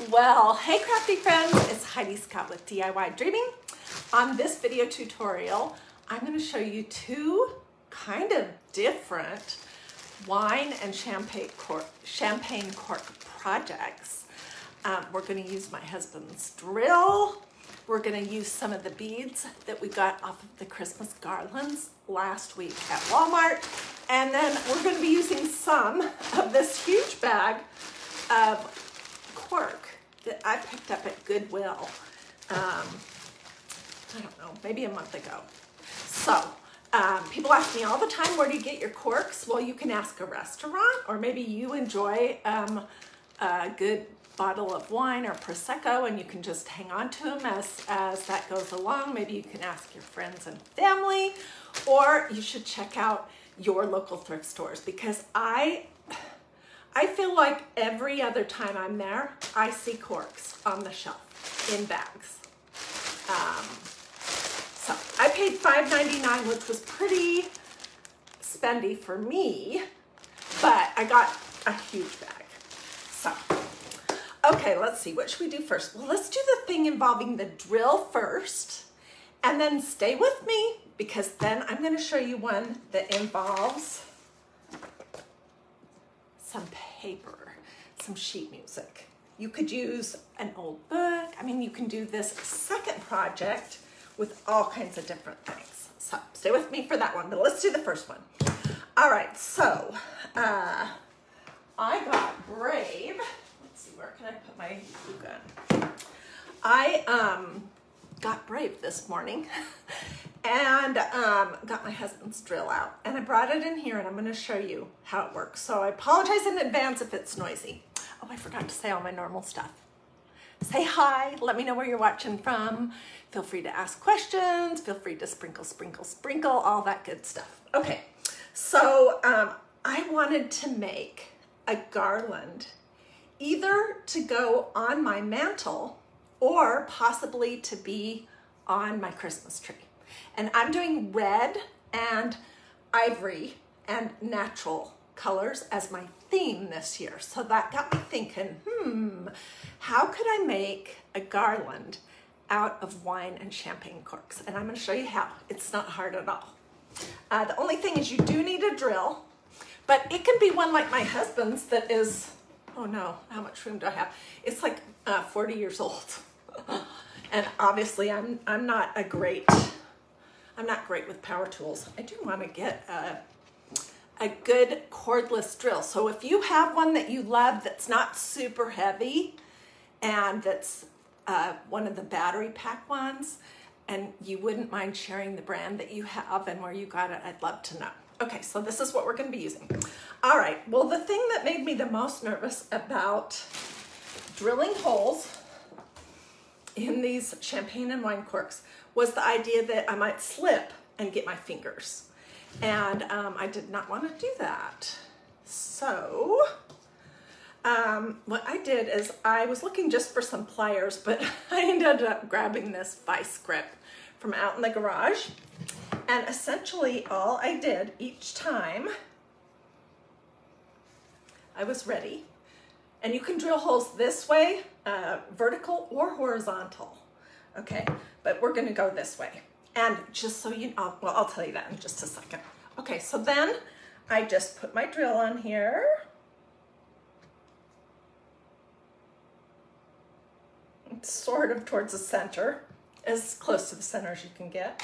Well, hey crafty friends, it's Hiedi Scott with DiyDreaming. On this video tutorial, I'm going to show you two kind of different wine and champagne cork projects. We're going to use my husband's drill. We're going to use some of the beads that we got off of the Christmas garlands last week at Walmart. And then we're going to be using some of this huge bag of cork that I picked up at Goodwill, I don't know, maybe a month ago. So people ask me all the time, where do you get your corks? Well, you can ask a restaurant, or maybe you enjoy a good bottle of wine or Prosecco and you can just hang on to them as that goes along. Maybe you can ask your friends and family, or you should check out your local thrift stores, because I feel like every other time I'm there, I see corks on the shelf in bags. So I paid $5.99, which was pretty spendy for me, but I got a huge bag. So, okay, let's see, what should we do first? Well, let's do the thing involving the drill first, and then stay with me, because then I'm going to show you one that involves some paper, some sheet music. You could use an old book. I mean, you can do this second project with all kinds of different things. So stay with me for that one, but let's do the first one. All right, so I got brave. Let's see, where can I put my glue gun? I got brave this morning and got my husband's drill out, and I brought it in here, and I'm going to show you how it works. So I apologize in advance if it's noisy. Oh, I forgot to say all my normal stuff. Say hi, let me know where you're watching from. Feel free to ask questions, feel free to sprinkle, sprinkle, sprinkle, all that good stuff. Okay, so I wanted to make a garland, either to go on my mantle or possibly to be on my Christmas tree. And I'm doing red and ivory and natural colors as my theme this year. So that got me thinking, how could I make a garland out of wine and champagne corks? And I'm going to show you how. It's not hard at all. The only thing is you do need a drill, but it can be one like my husband's that is, oh no, how much room do I have? It's like 40 years old. And obviously I'm not great with power tools. I do want to get a good cordless drill. So if you have one that you love that's not super heavy and that's one of the battery pack ones, and you wouldn't mind sharing the brand that you have and where you got it, I'd love to know. Okay, so this is what we're going to be using. All right, well, the thing that made me the most nervous about drilling holes in these champagne and wine corks was the idea that I might slip and get my fingers. And I did not want to do that. So what I did is I was looking just for some pliers, but I ended up grabbing this vice grip from out in the garage. And essentially all I did each time I was ready, and you can drill holes this way, vertical or horizontal, okay? But we're gonna go this way. And just so you know, well, I'll tell you that in just a second. Okay, so then I just put my drill on here. It's sort of towards the center, as close to the center as you can get.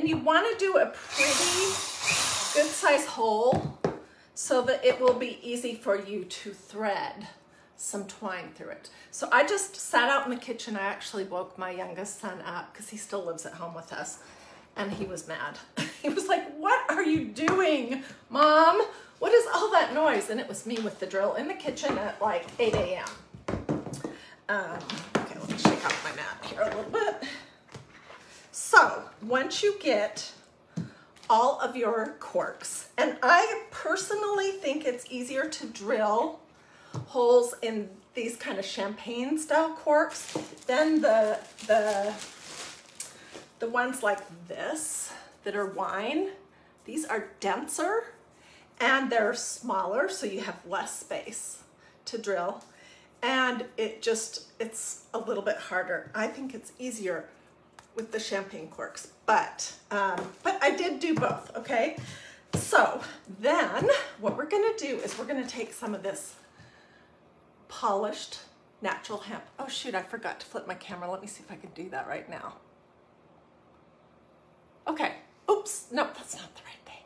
You want to do a pretty good size hole so that it will be easy for you to thread some twine through it. So I just sat out in the kitchen. I actually woke my youngest son up because he still lives at home with us, and he was mad. He was like, "What are you doing, Mom? What is all that noise?" And it was me with the drill in the kitchen at like 8 a.m. Okay, let me shake off my mat here a little bit. So once you get all of your corks, and I personally think it's easier to drill holes in these kind of champagne style corks. Then the ones like this that are wine, these are denser and they're smaller, so you have less space to drill. And it's a little bit harder. I think it's easier with the champagne corks, but I did do both, okay? So then what we're gonna do is we're gonna take some of this polished natural hemp. Oh shoot, I forgot to flip my camera. Let me see if I can do that right now. Okay, oops, no, that's not the right thing.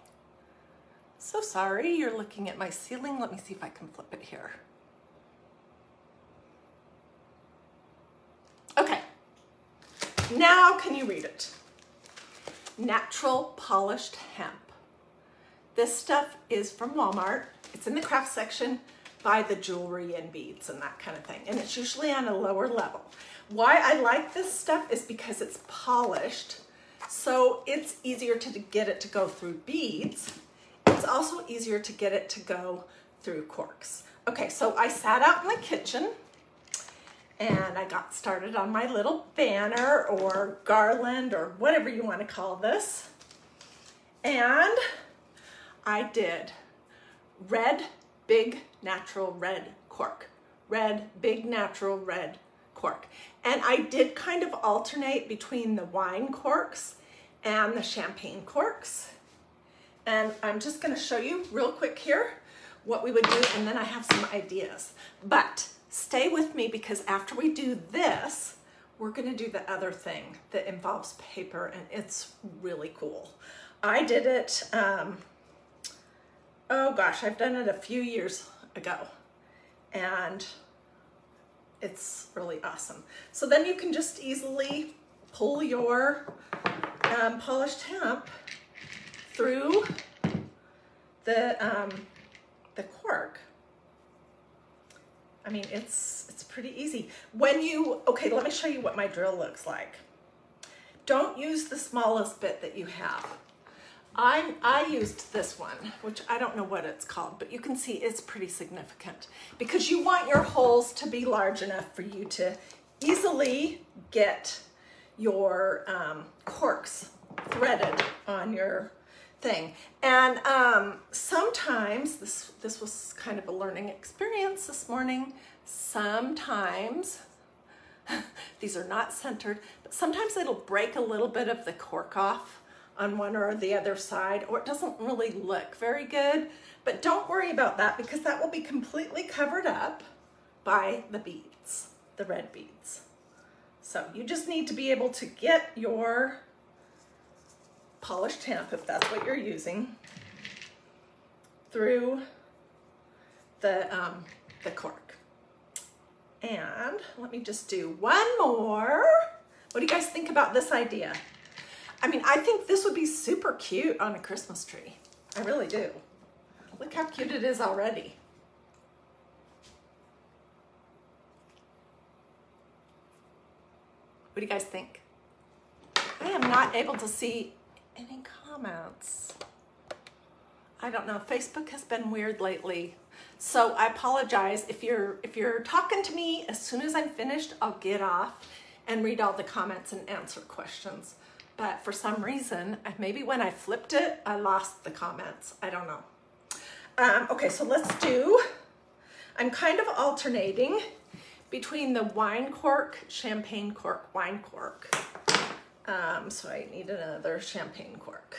So sorry, you're looking at my ceiling. Let me see if I can flip it here. Okay, now can you read it? Natural polished hemp. This stuff is from Walmart. It's in the craft section by the jewelry and beads and that kind of thing. And it's usually on a lower level. Why I like this stuff is because it's polished, so it's easier to get it to go through beads. It's also easier to get it to go through corks. Okay, so I sat out in the kitchen and I got started on my little banner or garland or whatever you want to call this. And I did red, big, natural red cork. Red, big, natural red cork. And I did kind of alternate between the wine corks and the champagne corks. And I'm just gonna show you real quick here what we would do, and then I have some ideas. But stay with me, because after we do this, we're gonna do the other thing that involves paper, and it's really cool. I did it, oh gosh, I've done it a few years ago, and it's really awesome. So then you can just easily pull your polished hemp through the cork. I mean, it's pretty easy. When you, okay, let me show you what my drill looks like. Don't use the smallest bit that you have. I used this one, which I don't know what it's called, but you can see it's pretty significant because you want your holes to be large enough for you to easily get your corks threaded on your thing. And sometimes, this was kind of a learning experience this morning, sometimes, these are not centered, but sometimes it'll break a little bit of the cork off on one or the other side, or it doesn't really look very good. But don't worry about that, because that will be completely covered up by the beads, the red beads. So you just need to be able to get your polished hemp, if that's what you're using, through the cork. And let me just do one more. What do you guys think about this idea? I mean, I think this would be super cute on a Christmas tree. I really do. Look how cute it is already. What do you guys think? I am not able to see any comments. I don't know, Facebook has been weird lately. So I apologize. If you're talking to me, as soon as I'm finished, I'll get off and read all the comments and answer questions. But for some reason, maybe when I flipped it, I lost the comments. I don't know. Okay, so let's do, I'm kind of alternating between the wine cork, champagne cork, wine cork. So I need another champagne cork.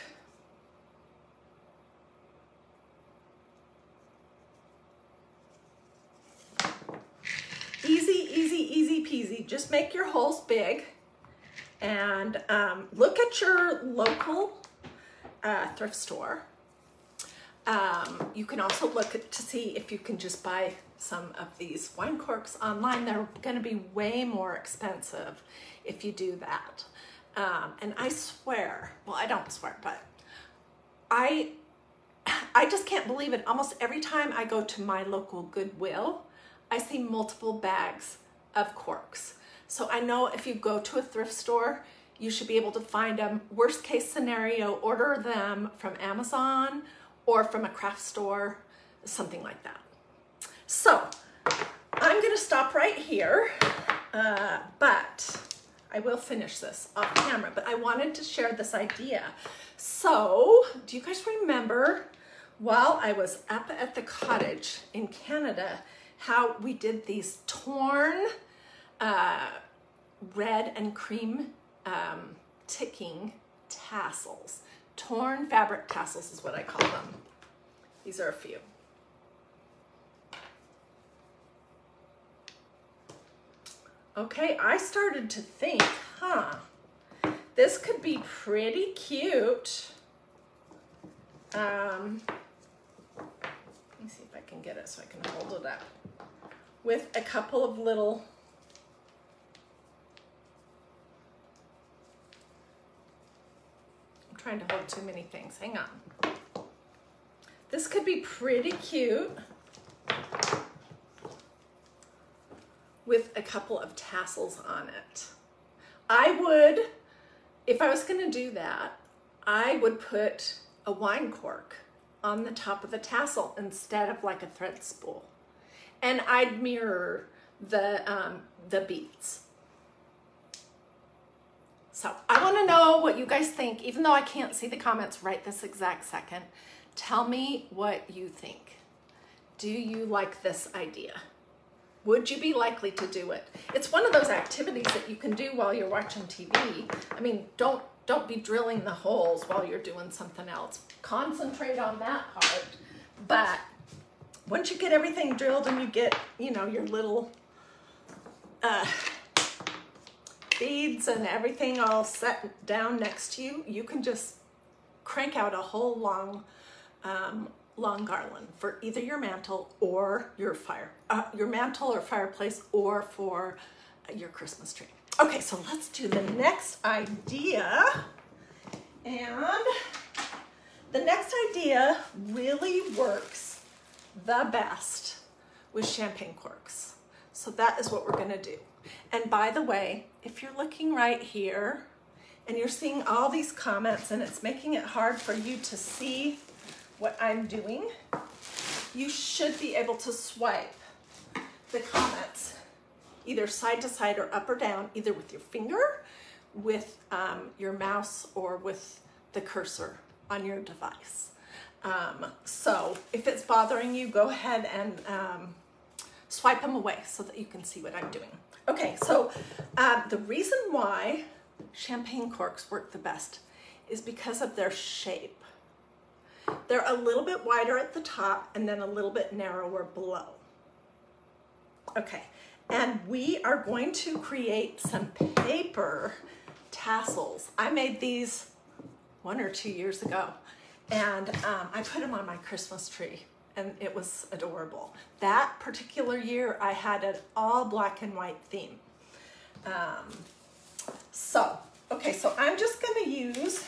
Easy, easy, easy peasy. Just make your holes big. And look at your local thrift store. You can also look to see if you can just buy some of these wine corks online. They're going to be way more expensive if you do that. And I swear, well, I don't swear, but I just can't believe it. Almost every time I go to my local Goodwill, I see multiple bags of corks. So I know if you go to a thrift store, you should be able to find them. Worst case scenario, order them from Amazon or from a craft store, something like that. So here, but I will finish this off camera, but I wanted to share this idea. So, do you guys remember while I was up at the cottage in Canada, how we did these torn red and cream ticking tassels? Torn fabric tassels is what I call them. These are a few. Okay, I started to think, this could be pretty cute. Let me see if I can get it so I can hold it up. With a couple of little I'm trying to hold too many things. Hang on. This could be pretty cute with a couple of tassels on it. I would, if I was going to do that, I would put a wine cork on the top of the tassel instead of like a thread spool. And I'd mirror the beads. So I want to know what you guys think, even though I can't see the comments right this exact second. Tell me what you think. Do you like this idea? Would you be likely to do it? It's one of those activities that you can do while you're watching TV. I mean, don't be drilling the holes while you're doing something else. Concentrate on that part. But once you get everything drilled and you get, you know, your little beads and everything all set down next to you, you can just crank out a whole long garland for either your mantle or your mantle or fireplace, or for your Christmas tree. Okay, so let's do the next idea. And the next idea really works the best with champagne corks. So that is what we're gonna do. And by the way, if you're looking right here and you're seeing all these comments and it's making it hard for you to see what I'm doing, you should be able to swipe the comments either side to side or up or down, either with your finger, with your mouse, or with the cursor on your device. So if it's bothering you, go ahead and swipe them away so that you can see what I'm doing. Okay, so the reason why champagne corks work the best is because of their shape. They're a little bit wider at the top and then a little bit narrower below. Okay, and we are going to create some paper tassels. I made these 1 or 2 years ago, and I put them on my Christmas tree, and it was adorable. That particular year, I had an all black and white theme. Okay, so I'm just gonna use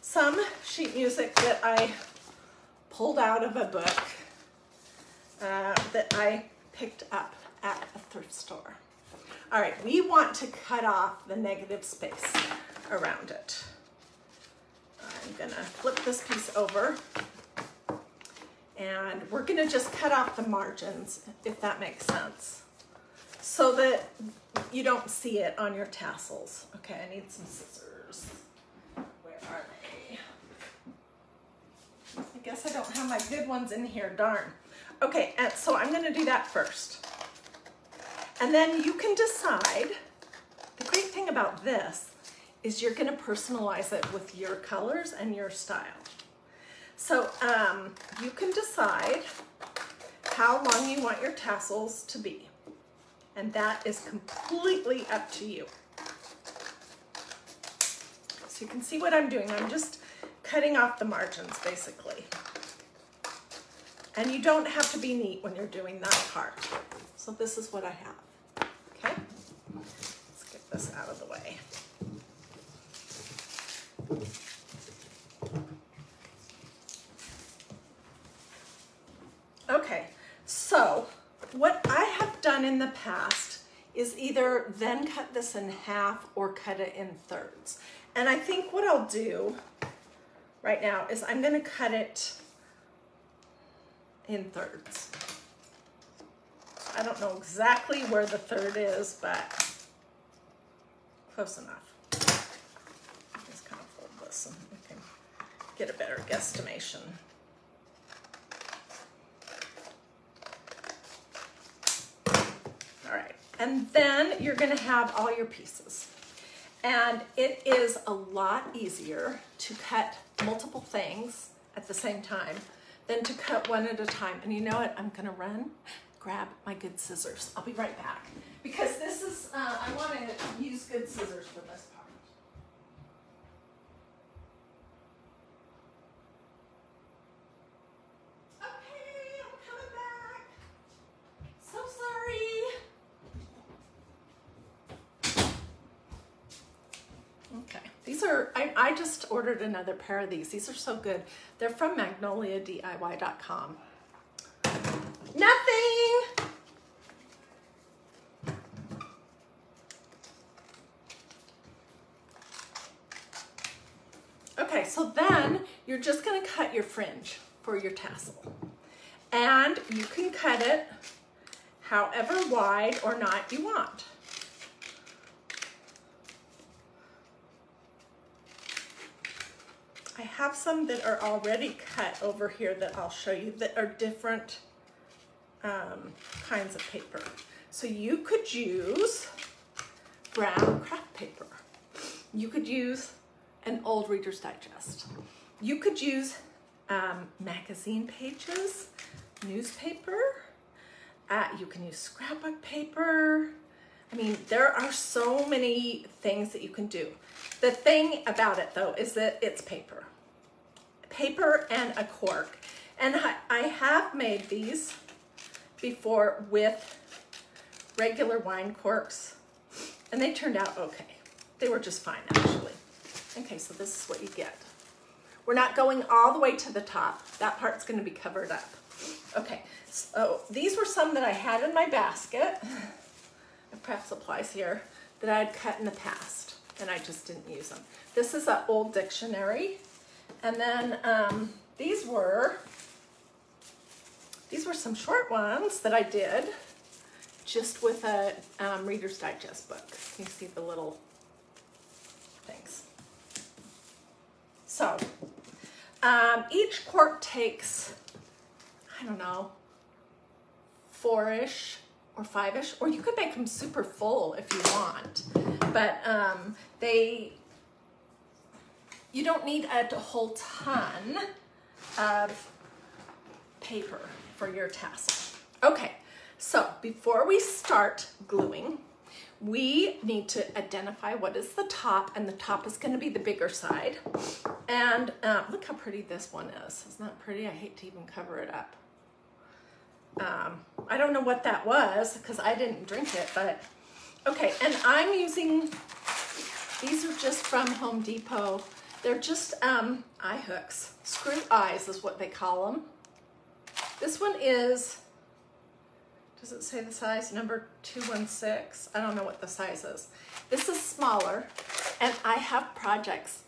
some sheet music that I pulled out of a book that I picked up at a thrift store. All right, we want to cut off the negative space around it. I'm gonna flip this piece over, and we're gonna just cut off the margins, if that makes sense, so that you don't see it on your tassels. Okay, I need some scissors. Where are they? I guess I don't have my good ones in here, darn. Okay, and so I'm gonna do that first. And then you can decide, the great thing about this is you're gonna personalize it with your colors and your style. So you can decide how long you want your tassels to be. And that is completely up to you. So you can see what I'm doing. I'm just cutting off the margins, basically. And you don't have to be neat when you're doing that part. So this is what I have, okay? Let's get this out of the way. Okay, so what I have done in the past is either then cut this in half or cut it in thirds. And I think what I'll do right now is I'm gonna cut it in thirds. I don't know exactly where the third is, but close enough. Just kind of fold this and we can get a better guesstimation. All right, and then you're gonna have all your pieces. And it is a lot easier to cut multiple things at the same time than to cut one at a time. And you know what? I'm gonna run, grab my good scissors. I'll be right back. Because this is, I wanna use good scissors for this part. Okay, I'm coming back. So sorry. Okay, these are, I just ordered another pair of these. These are so good. They're from magnoliadiy.com. Nothing. Okay, so then you're just gonna cut your fringe for your tassel. And you can cut it however wide or not you want. I have some that are already cut over here that I'll show you that are different kinds of paper. So you could use brown craft paper. You could use an old Reader's Digest. You could use magazine pages, newspaper. You can use scrapbook paper. I mean, there are so many things that you can do. The thing about it though is that it's paper. Paper and a cork. And I have made these before with regular wine corks and they turned out okay. They were just fine actually. Okay, so this is what you get. We're not going all the way to the top. That part's gonna be covered up. Okay, so these were some that I had in my basket. I craft supplies here that I had cut in the past and I just didn't use them. This is an old dictionary. And then these were some short ones that I did just with a Reader's Digest book. You see the little things. So each cork takes, I don't know, 4-ish or 5-ish, or you could make them super full if you want. But you don't need a whole ton of paper for your tassel. Okay, so before we start gluing, we need to identify what is the top, and the top is gonna be the bigger side. And look how pretty this one is. Isn't that pretty? I hate to even cover it up. I don't know what that was because I didn't drink it, but okay, and I'm using, these are just from Home Depot. They're just eye hooks. Screw eyes is what they call them. This one is, does it say the size? Number 216. I don't know what the size is. This is smaller, and I have projects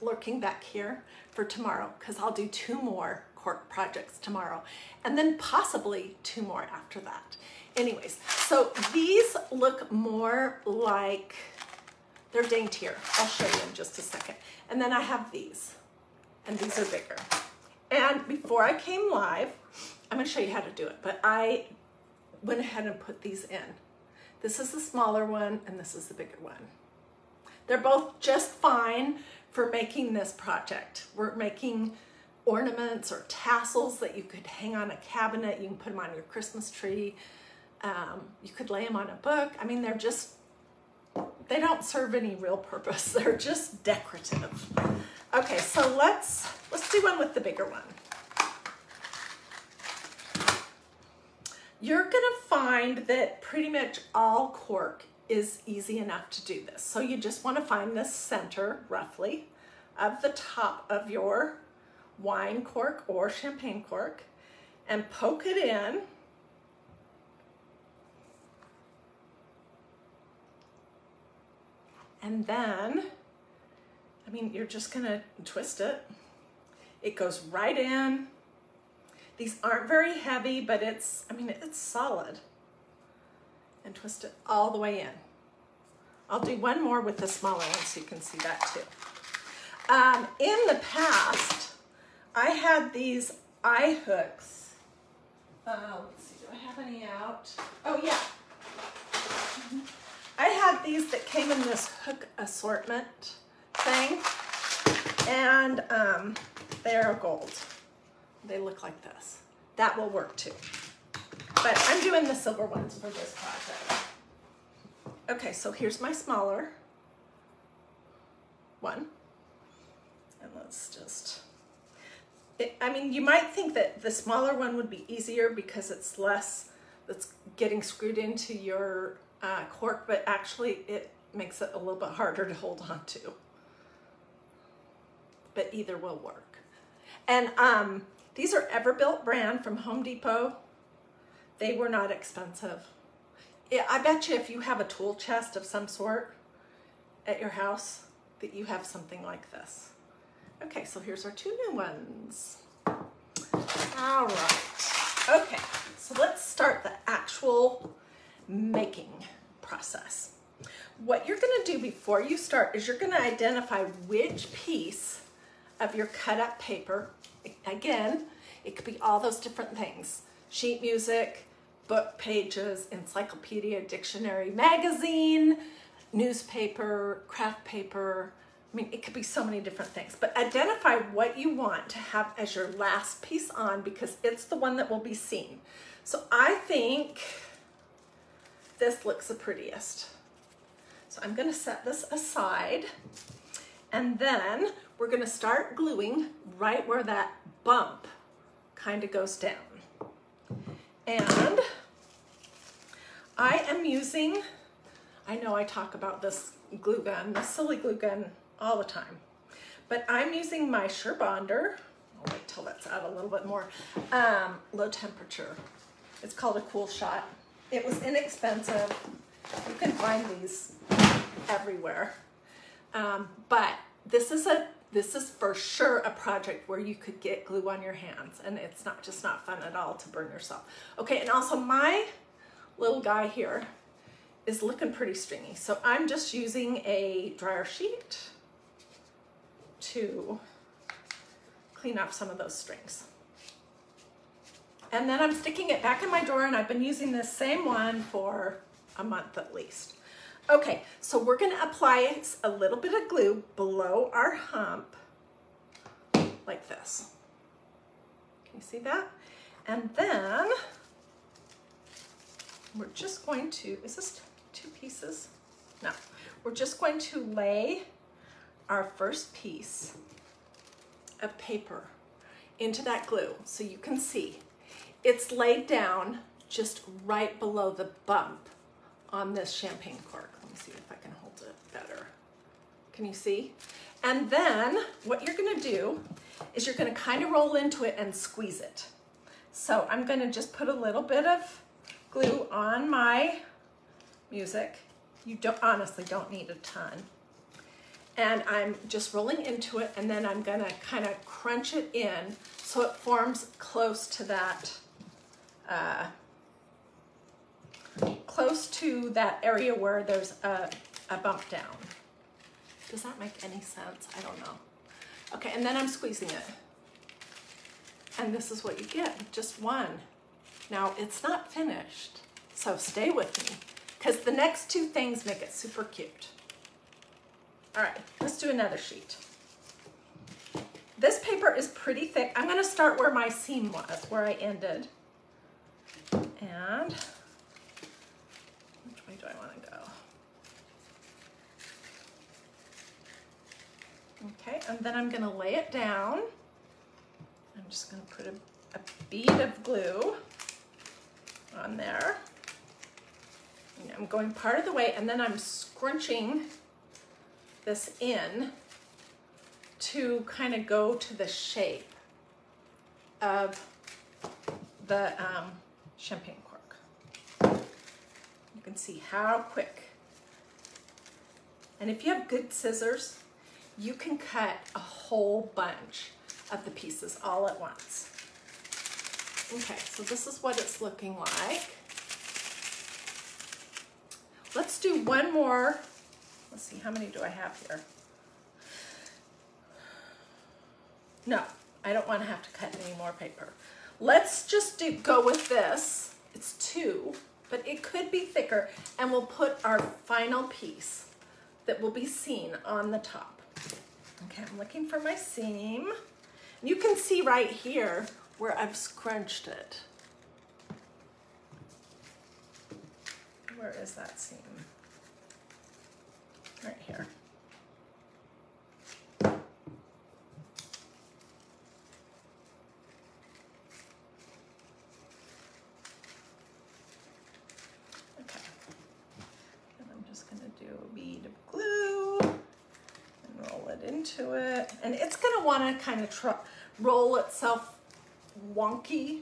lurking back here for tomorrow because I'll do 2 more cork projects tomorrow, and then possibly 2 more after that. Anyways, so these look more like, they're daintier. I'll show you in just a second. And then I have these, and these are bigger. And before I came live, I'm gonna show you how to do it, but I went ahead and put these in. This is the smaller one, and this is the bigger one. They're both just fine for making this project. We're making ornaments or tassels that you could hang on a cabinet. You can put them on your Christmas tree. You could lay them on a book. I mean, they're just, they don't serve any real purpose. They're just decorative. Okay, so let's do one with the bigger one. You're gonna find that pretty much all cork is easy enough to do this. So you just wanna find the center, roughly, of the top of your wine cork or champagne cork and poke it in. And then, I mean, you're just gonna twist it. It goes right in. These aren't very heavy, but it's solid. And twist it all the way in. I'll do one more with the smaller one so you can see that too. In the past, I had these eye hooks. Let's see, do I have any out? Oh yeah. I had these that came in this hook assortment thing, and they're gold. They look like this. That will work too. But I'm doing the silver ones for this project. Okay, so here's my smaller one. And let's just, I mean, you might think that the smaller one would be easier because it's less that's getting screwed into your cork, but actually it makes it a little bit harder to hold on to. But either will work. And these are Everbuilt brand from Home Depot. They were not expensive. I bet you if you have a tool chest of some sort at your house, that you have something like this. Okay, so here's our 2 new ones. All right. Okay, so let's start the actual making process. What you're gonna do before you start is you're gonna identify which piece of your cut up paper, again, it could be all those different things, sheet music, book pages, encyclopedia, dictionary, magazine, newspaper, craft paper. I mean, it could be so many different things, but identify what you want to have as your last piece on because it's the one that will be seen. So I think this looks the prettiest. So I'm gonna set this aside, and then we're gonna start gluing right where that bump kind of goes down. And I am using, I know I talk about this glue gun, this silly glue gun all the time, but I'm using my Surebonder. I'll wait till that's out a little bit more. Low temperature. It's called a Cool Shot. It was inexpensive. You can find these everywhere. But this is for sure a project where you could get glue on your hands, and it's not fun at all to burn yourself. Okay, and also my little guy here is looking pretty stringy, so I'm just using a dryer sheet to clean off some of those strings. And then I'm sticking it back in my drawer, and I've been using this same one for a month at least. Okay, so we're gonna apply a little bit of glue below our hump, like this. Can you see that? And then we're just going to, is this 2 pieces? No, we're just going to lay our first piece of paper into that glue so you can see. It's laid down just right below the bump on this champagne cork. Let me see if I can hold it better. Can you see? And then what you're gonna do is you're gonna kind of roll into it and squeeze it. So I'm gonna just put a little bit of glue on my music. You honestly don't need a ton. And I'm just rolling into it, and then I'm gonna kind of crunch it in so it forms close to that area where there's a bump down. Does that make any sense? I don't know. Okay, and then I'm squeezing it. And this is what you get, just one. Now, it's not finished, so stay with me, because the next 2 things make it super cute. All right, let's do another sheet. This paper is pretty thick. I'm gonna start where my seam was, where I ended. And which way do I wanna go? Okay, and then I'm gonna lay it down. I'm just gonna put a bead of glue on there. And I'm going part of the way, and then I'm scrunching this in to kind of go to the shape of the champagne cork. You can see how quick. And if you have good scissors, you can cut a whole bunch of the pieces all at once. Okay, so this is what it's looking like. Let's do one more. Let's see, how many do I have here? No, I don't want to have to cut any more paper. Let's just go with this. It's 2, but it could be thicker, and we'll put our final piece that will be seen on the top. Okay, I'm looking for my seam. You can see right here where I've scrunched it. Where is that seam? Right here. Okay. And I'm just going to do a bead of glue and roll it into it. And it's going to want to kind of roll itself wonky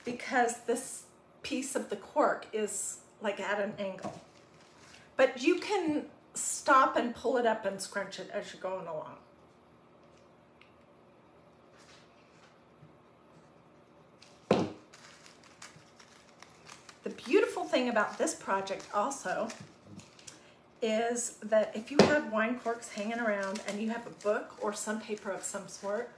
because this piece of the cork is like at an angle. But you can stop and pull it up and scrunch it as you're going along. The beautiful thing about this project also is that if you have wine corks hanging around and you have a book or some paper of some sort,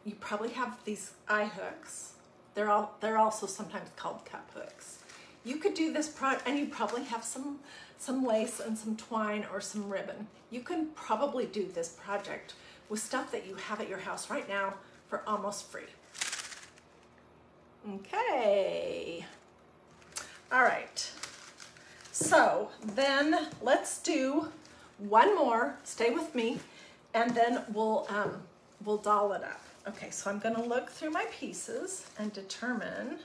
you probably have these eye hooks. They're also sometimes called cup hooks. You could do this project, and you probably have some lace and some twine or some ribbon. You can probably do this project with stuff that you have at your house right now for almost free. Okay. All right. So then let's do one more. Stay with me, and then we'll doll it up. Okay, so I'm going to look through my pieces and determine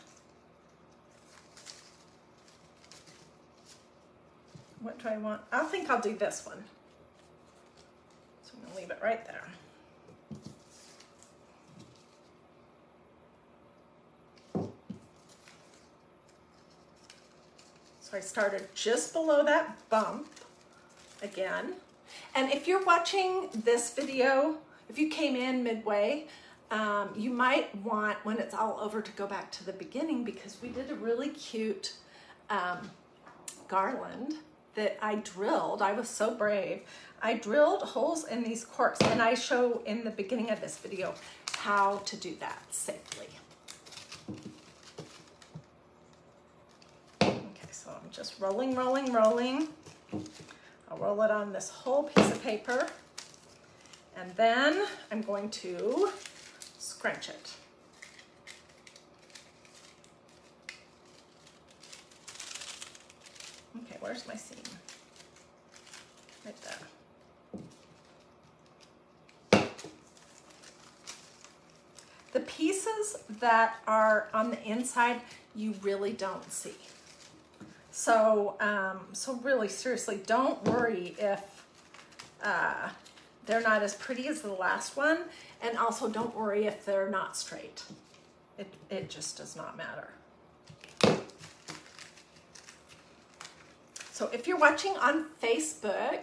what do I want. I think I'll do this one. So I'm going to leave it right there. So I started just below that bump again. And if you're watching this video, if you came in midway, you might want, when it's all over, to go back to the beginning because we did a really cute garland that I drilled. I was so brave. I drilled holes in these corks, and I show in the beginning of this video how to do that safely. Okay, so I'm just rolling, rolling, rolling. I'll roll it on this whole piece of paper, and then I'm going to scrunch it. Okay, where's my seam? Right there. The pieces that are on the inside, you really don't see. So, so really, seriously, don't worry if they're not as pretty as the last one, and also don't worry if they're not straight. It just does not matter. So if you're watching on Facebook,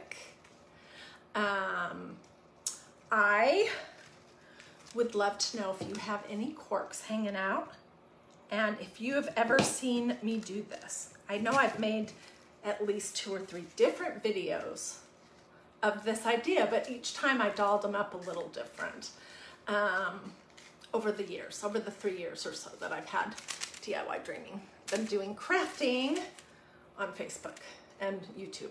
I would love to know if you have any corks hanging out and if you have ever seen me do this. I know I've made at least 2 or 3 different videos of this idea, but each time I dolled them up a little different over the years, over the 3 years or so that I've had DIY Dreaming. Been doing crafting on Facebook and YouTube.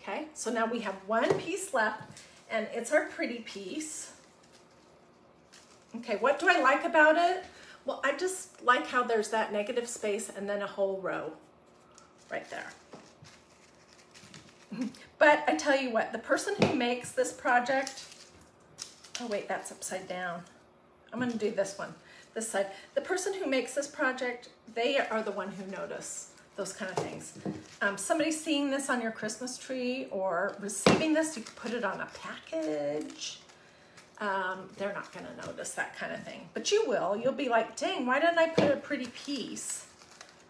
Okay, so now we have one piece left, and it's our pretty piece. Okay, what do I like about it? Well, I just like how there's that negative space and then a whole row right there. But I tell you what, the person who makes this project, oh wait, that's upside down. I'm gonna do this one, this side. The person who makes this project, they are the one who notice those kind of things. Somebody seeing this on your Christmas tree or receiving this, you could put it on a package. They're not gonna notice that kind of thing, but you will. You'll be like, dang, why didn't I put a pretty piece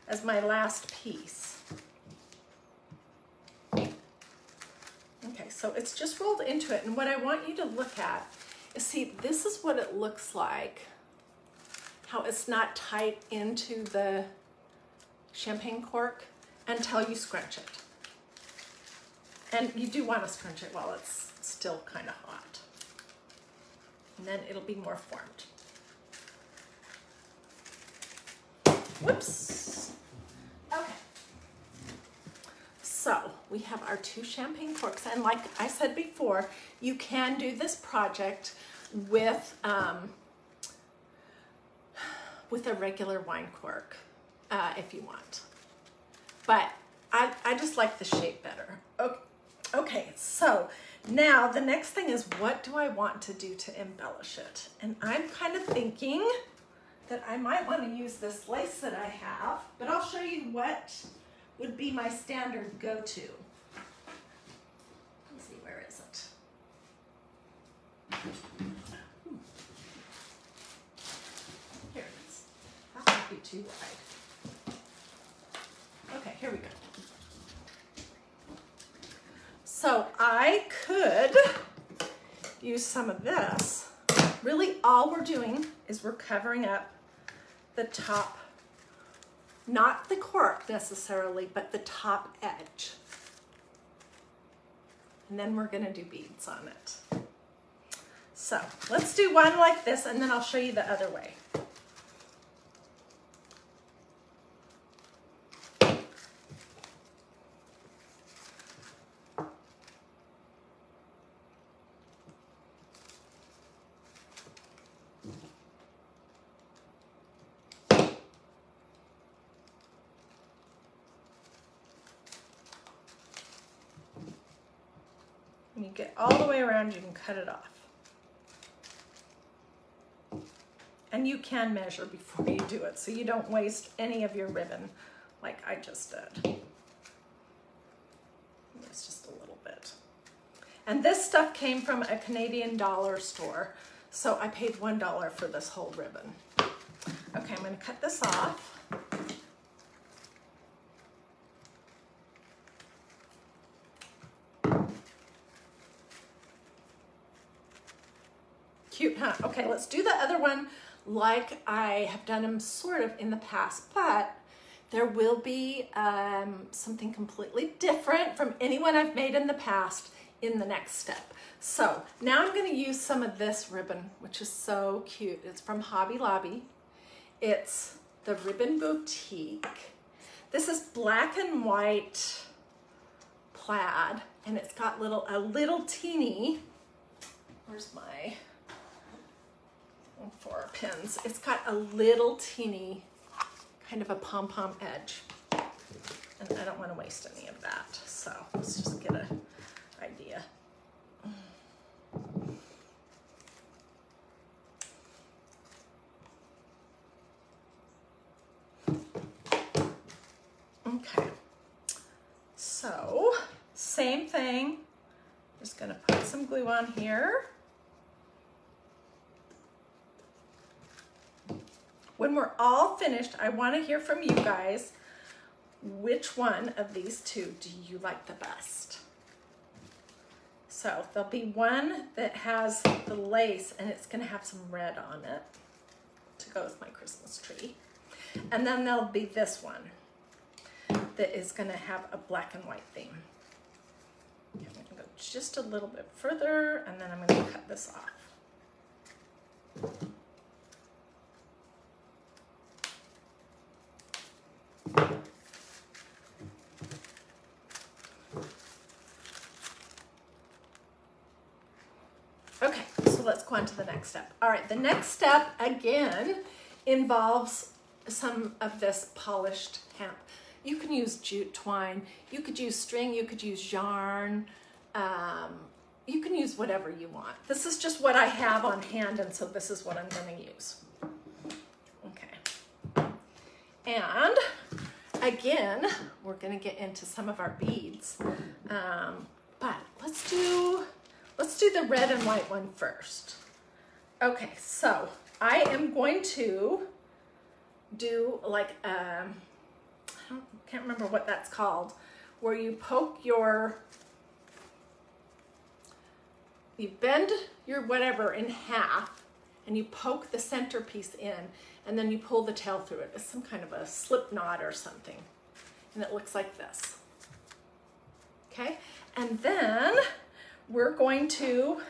as my last piece? Okay, so it's just rolled into it, and what I want you to look at is, see, this is what it looks like how it's not tight into the champagne cork until you scrunch it. And you do want to scrunch it while it's still kind of hot. And then it'll be more formed. Whoops. Okay. So we have our 2 champagne corks, and like I said before, you can do this project with a regular wine cork if you want. But I just like the shape better. Okay, so now the next thing is, what do I want to do to embellish it? And I'm kind of thinking that I might want to use this lace that I have, but I'll show you what would be my standard go-to. Let's see, where is it? Here it is. That might be too wide. Okay, here we go. So I could use some of this. Really, all we're doing is we're covering up the top, not the cork necessarily, but the top edge. And then we're gonna do beads on it. So let's do one like this, and then I'll show you the other way. When you get all the way around, you can cut it off. And you can measure before you do it, so you don't waste any of your ribbon like I just did. It's just a little bit. And this stuff came from a Canadian dollar store, so I paid $1 for this whole ribbon. Okay, I'm going to cut this off. Cute, huh? Okay, let's do the other one like I have done them sort of in the past, but there will be something completely different from any one I've made in the past in the next step. So now I'm going to use some of this ribbon, which is so cute. It's from Hobby Lobby. It's the Ribbon Boutique. This is black and white plaid, and it's got a little teeny, where's my 4 pins? It's got a little teeny kind of a pom-pom edge, and I don't want to waste any of that, so let's just get an idea. Okay, so same thing, just gonna put some glue on here. When we're all finished, I want to hear from you guys, which one of these 2 do you like the best? So there'll be one that has the lace, and it's going to have some red on it to go with my Christmas tree. And then there'll be this one that is going to have a black and white theme. Okay, I'm going to go just a little bit further, and then I'm going to cut this off. Okay, so let's go on to the next step. All right, the next step again involves some of this polished hemp. You can use jute twine, you could use string, you could use yarn, you can use whatever you want. This is just what I have on hand, and so this is what I'm going to use. Okay, and again, we're going to get into some of our beads, but let's do the red and white one first. Okay, so I am going to do like I can't remember what that's called, where you you bend your whatever in half, and you poke the centerpiece in, and then you pull the tail through it. It's some kind of a slip knot or something. And it looks like this. Okay, and then we're going to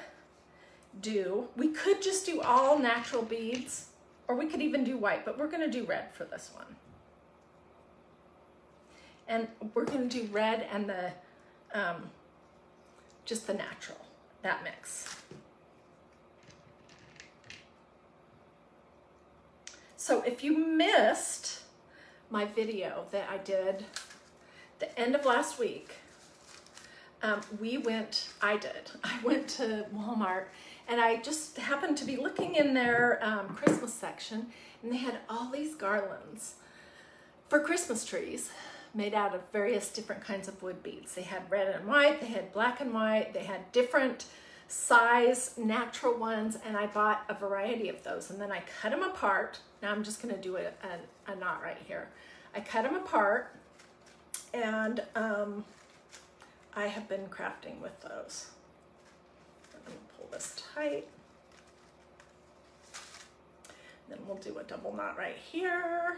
we could just do all natural beads, or we could even do white, but we're gonna do red for this one. And we're gonna do red and the, just the natural, that mix. So if you missed my video that I did the end of last week, I went to Walmart, and I just happened to be looking in their Christmas section, and they had all these garlands for Christmas trees made out of various different kinds of wood beads. They had red and white, they had black and white, they had different size natural ones, and I bought a variety of those, and then I cut them apart. Now I'm just going to do a knot right here. I cut them apart, and I have been crafting with those. I'm going to pull this tight. Then we'll do a double knot right here.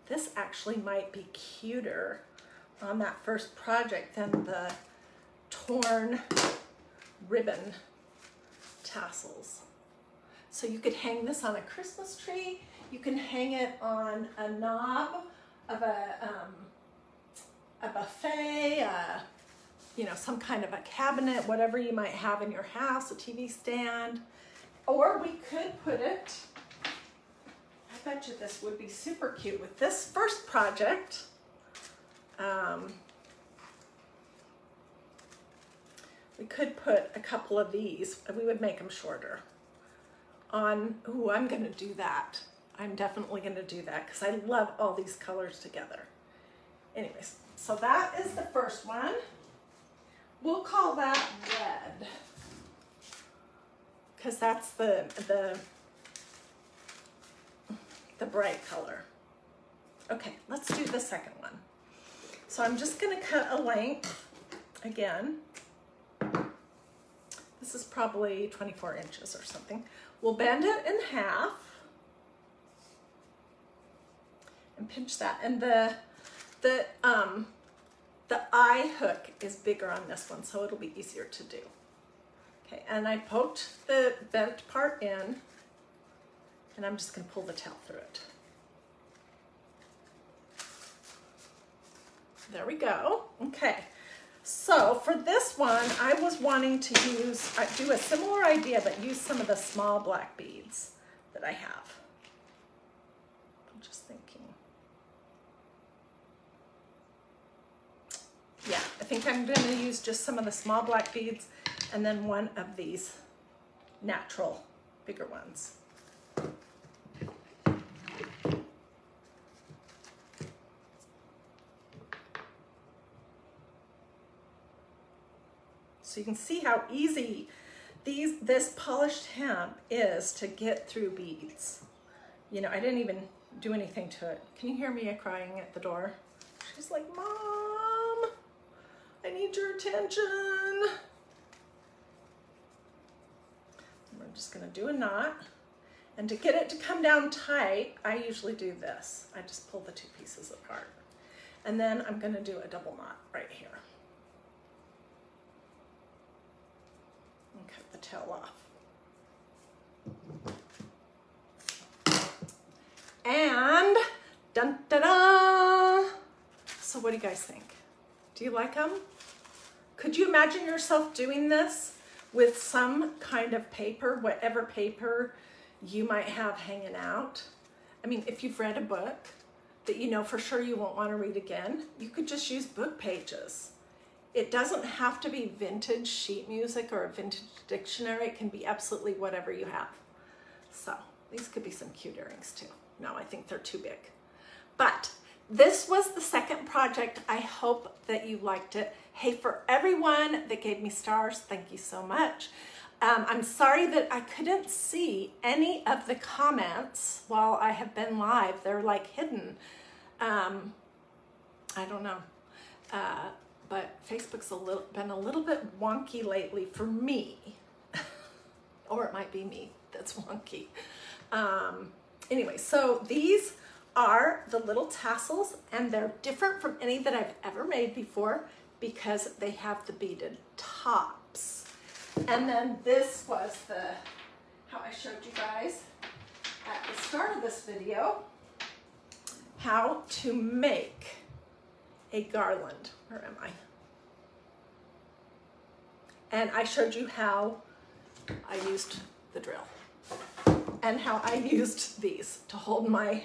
This actually might be cuter on that first project than the torn ribbon tassels. So you could hang this on a Christmas tree. You can hang it on a knob of a buffet, you know, some kind of a cabinet, whatever you might have in your house, a TV stand. Or we could put it, I bet you this would be super cute with this first project. We could put a couple of these, and we would make them shorter on, ooh, I'm gonna do that. I'm definitely gonna do that because I love all these colors together. Anyways, so that is the first one. We'll call that red because that's the bright color. Okay, let's do the second one. So I'm just gonna cut a length again. This is probably 24 inches or something. We'll bend it in half and pinch that. And the eye hook is bigger on this one, so it'll be easier to do. Okay, and I poked the bent part in, and I'm just gonna pull the tail through it. There we go. Okay, so for this one, I was wanting to do a similar idea, but use some of the small black beads that I have. I'm just thinking. Yeah, I think I'm gonna use just some of the small black beads and then one of these natural bigger ones. So you can see how easy this polished hemp is to get through beads. You know, I didn't even do anything to it. Can you hear Mia crying at the door? She's like, Mom, I need your attention. We're just gonna do a knot. And to get it to come down tight, I usually do this. I just pull the two pieces apart. And then I'm gonna do a double knot right here. Cut the tail off. And dun da da! So what do you guys think? Do you like them? Could you imagine yourself doing this with some kind of paper, whatever paper you might have hanging out? I mean, if you've read a book that you know for sure you won't want to read again, you could just use book pages. It doesn't have to be vintage sheet music or a vintage dictionary. It can be absolutely whatever you have. So these could be some cute earrings too. No, I think they're too big. But this was the second project. I hope that you liked it. Hey, for everyone that gave me stars, thank you so much. I'm sorry that I couldn't see any of the comments while I have been live. They're like hidden. I don't know. but Facebook's been a little bit wonky lately for me. Or it might be me that's wonky. Anyway, so these are the little tassels, and they're different from any that I've ever made before because they have the beaded tops. And then this was how I showed you guys at the start of this video, how to make a garland. Where am I? And I showed you how I used the drill and how I used these to hold my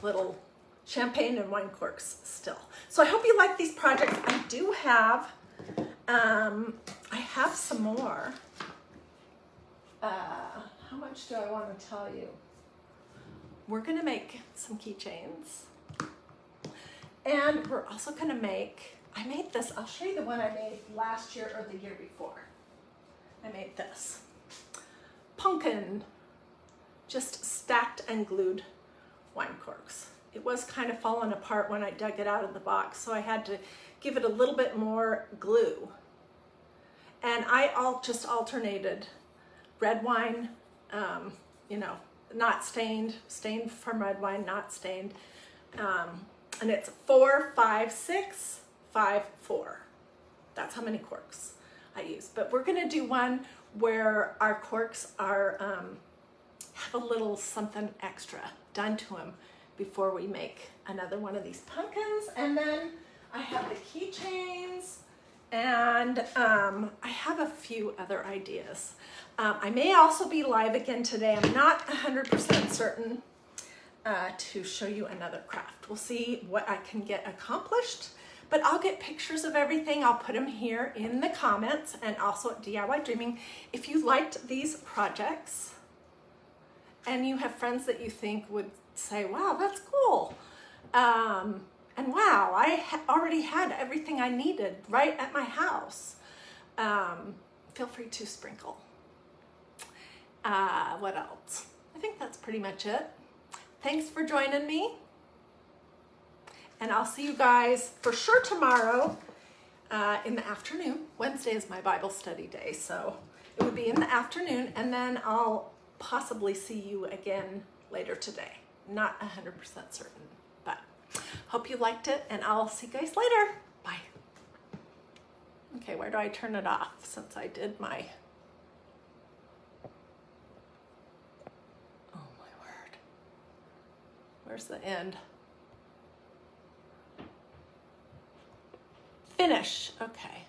little champagne and wine corks still. So I hope you like these projects. I do have, I have some more. How much do I want to tell you? We're gonna make some keychains. And we're also gonna make, I made this, I'll show you the one I made last year or the year before. I made this. Pumpkin, just stacked and glued wine corks. It was kind of falling apart when I dug it out of the box, so I had to give it a little bit more glue. And I just alternated red wine, you know, not stained, stained from red wine, not stained. And it's 4, 5, 6, 5, 4. That's how many corks I use. But we're gonna do one where our corks are, have a little something extra done to them before we make another one of these pumpkins. And then I have the keychains, and I have a few other ideas. I may also be live again today. I'm not 100% certain to show you another craft. We'll see what I can get accomplished, but I'll get pictures of everything. I'll put them here in the comments and also at DIYDreaming. If you liked these projects and you have friends that you think would say, wow, that's cool. And wow, I already had everything I needed right at my house. Feel free to sprinkle. What else? I think that's pretty much it. Thanks for joining me. And I'll see you guys for sure tomorrow in the afternoon. Wednesday is my Bible study day, so it would be in the afternoon, and then I'll possibly see you again later today. Not 100% certain, but hope you liked it, and I'll see you guys later. Bye. Okay, where do I turn it off since I did my... Oh my word. Where's the end? Finish. Okay.